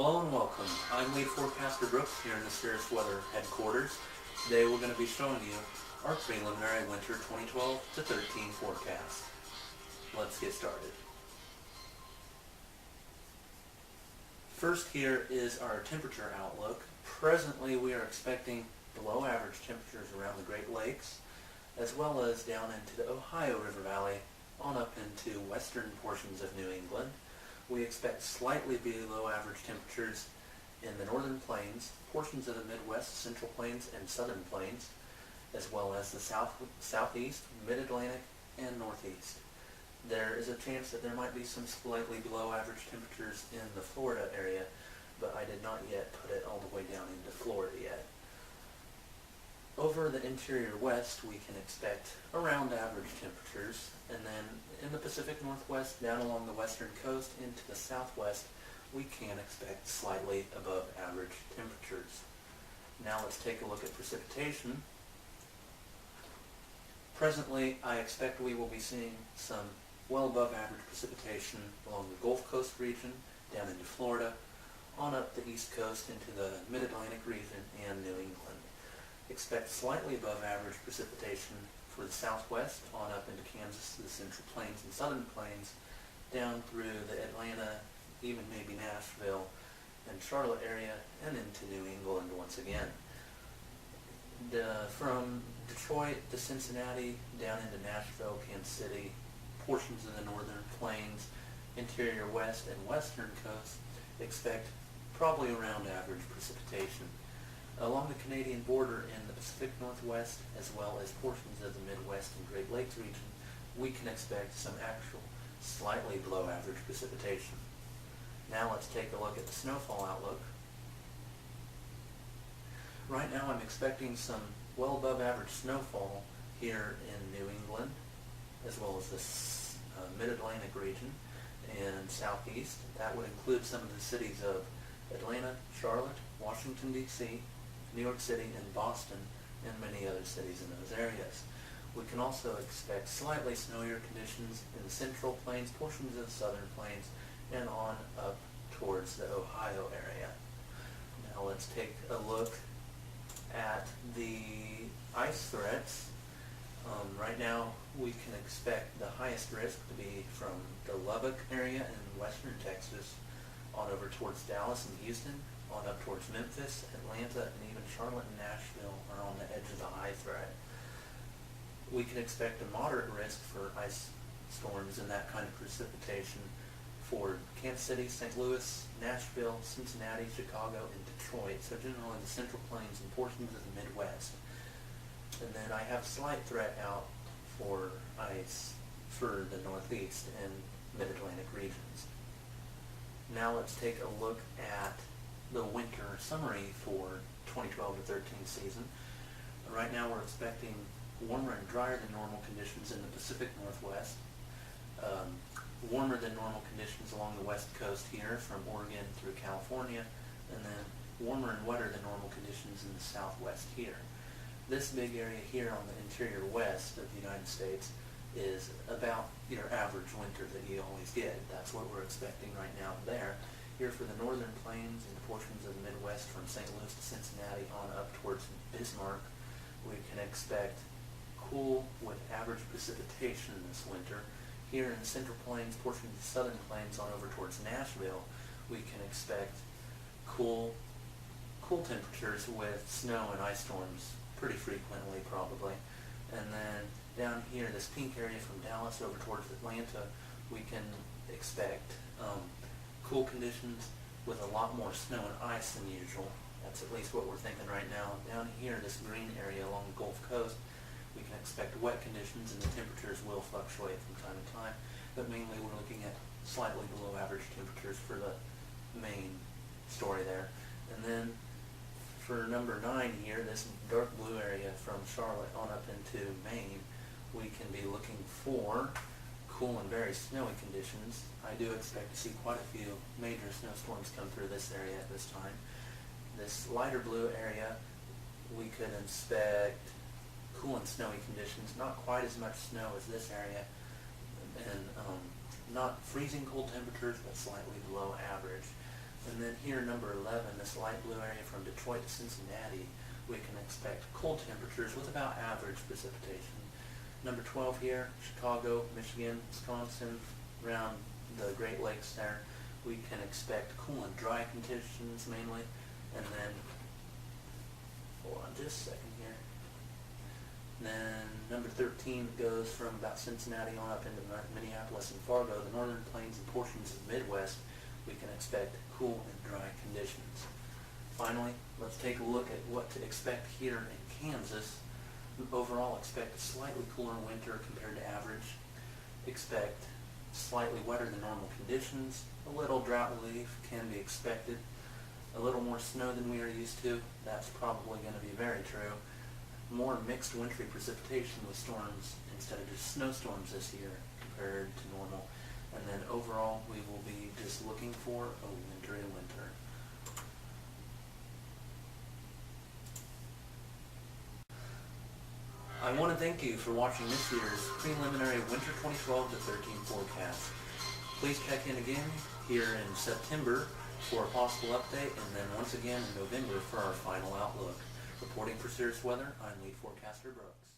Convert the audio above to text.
Hello and welcome. I'm lead forecaster Brooks here in the Cirrus Weather headquarters. Today we're going to be showing you our preliminary winter 2012 to 13 forecast. Let's get started. First here is our temperature outlook. Presently we are expecting below average temperatures around the Great Lakes, as well as down into the Ohio River Valley on up into western portions of New England. We expect slightly below average temperatures in the northern plains, portions of the Midwest, Central Plains, and Southern Plains, as well as the southeast, mid-Atlantic, and northeast. There is a chance that there might be some slightly below average temperatures in the Florida area, but I did not yet put it all the way down into Florida yet. Over the interior west, we can expect around average temperatures, and then in the Pacific Northwest, down along the western coast into the southwest, we can expect slightly above average temperatures. Now let's take a look at precipitation. Presently, I expect we will be seeing some well above average precipitation along the Gulf Coast region, down into Florida, on up the east coast into the mid-Atlantic region and New England. Expect slightly above average precipitation for the southwest on up into Kansas to the Central Plains and Southern Plains, down through the Atlanta, even maybe Nashville and Charlotte area, and into New England once again. From Detroit to Cincinnati, down into Nashville, Kansas City, portions of the northern plains, interior west and western coast, expect probably around average precipitation. Along the Canadian border in the Pacific Northwest, as well as portions of the Midwest and Great Lakes region, we can expect some actual slightly below average precipitation. Now let's take a look at the snowfall outlook. Right now I'm expecting some well above average snowfall here in New England, as well as the mid-Atlantic region and southeast. That would include some of the cities of Atlanta, Charlotte, Washington, D.C., New York City, and Boston, and many other cities in those areas. We can also expect slightly snowier conditions in the Central Plains, portions of the Southern Plains, and on up towards the Ohio area. Now let's take a look at the ice threats. Right now we can expect the highest risk to be from the Lubbock area in western Texas on over towards Dallas and Houston, on up towards Memphis, Atlanta, and even Charlotte and Nashville are on the edge of the high threat. We can expect a moderate risk for ice storms and that kind of precipitation for Kansas City, St. Louis, Nashville, Cincinnati, Chicago, and Detroit, so generally the Central Plains and portions of the Midwest. And then I have slight threat out for ice for the Northeast and Mid-Atlantic regions. Now let's take a look at the winter summary for 2012 to 13 season. Right now we're expecting warmer and drier than normal conditions in the Pacific Northwest, warmer than normal conditions along the west coast here from Oregon through California, and then warmer and wetter than normal conditions in the southwest here. This big area here on the interior west of the United States is about your average winter that you always get. That's what we're expecting right now there. Here for the northern plains and portions of the Midwest from St. Louis to Cincinnati on up towards Bismarck, we can expect cool with average precipitation this winter. Here in the Central Plains, portions of the Southern Plains on over towards Nashville, we can expect cool temperatures with snow and ice storms pretty frequently probably. And then down here, this pink area from Dallas over towards Atlanta, we can expect cool conditions with a lot more snow and ice than usual. That's at least what we're thinking right now. Down here, this green area along the Gulf Coast, we can expect wet conditions and the temperatures will fluctuate from time to time, but mainly we're looking at slightly below average temperatures for the main story there. And then for number 9 here, this dark blue area from Charlotte on up into Maine, we can be looking for cool and very snowy conditions. I do expect to see quite a few major snowstorms come through this area at this time. This lighter blue area, we could expect cool and snowy conditions, not quite as much snow as this area, and not freezing cold temperatures, but slightly below average. And then here, number 11, this light blue area from Detroit to Cincinnati, we can expect cold temperatures with about average precipitation. Number 12 here, Chicago, Michigan, Wisconsin, around the Great Lakes there, we can expect cool and dry conditions mainly. And then, hold on just a second here. Then number 13 goes from about Cincinnati on up into Minneapolis and Fargo, the northern plains and portions of the Midwest. We can expect cool and dry conditions. Finally, let's take a look at what to expect here in Kansas. Overall, expect a slightly cooler winter compared to average. Expect slightly wetter than normal conditions. A little drought relief can be expected. A little more snow than we are used to. That's probably going to be very true. More mixed wintry precipitation with storms instead of just snowstorms this year compared to normal. And then overall, we will be just looking for a wintry winter. I want to thank you for watching this year's preliminary winter 2012 to 13 forecast. Please check in again here in September for a possible update, and then once again in November for our final outlook. Reporting for Cirrus Weather, I'm Lead Forecaster Brooks.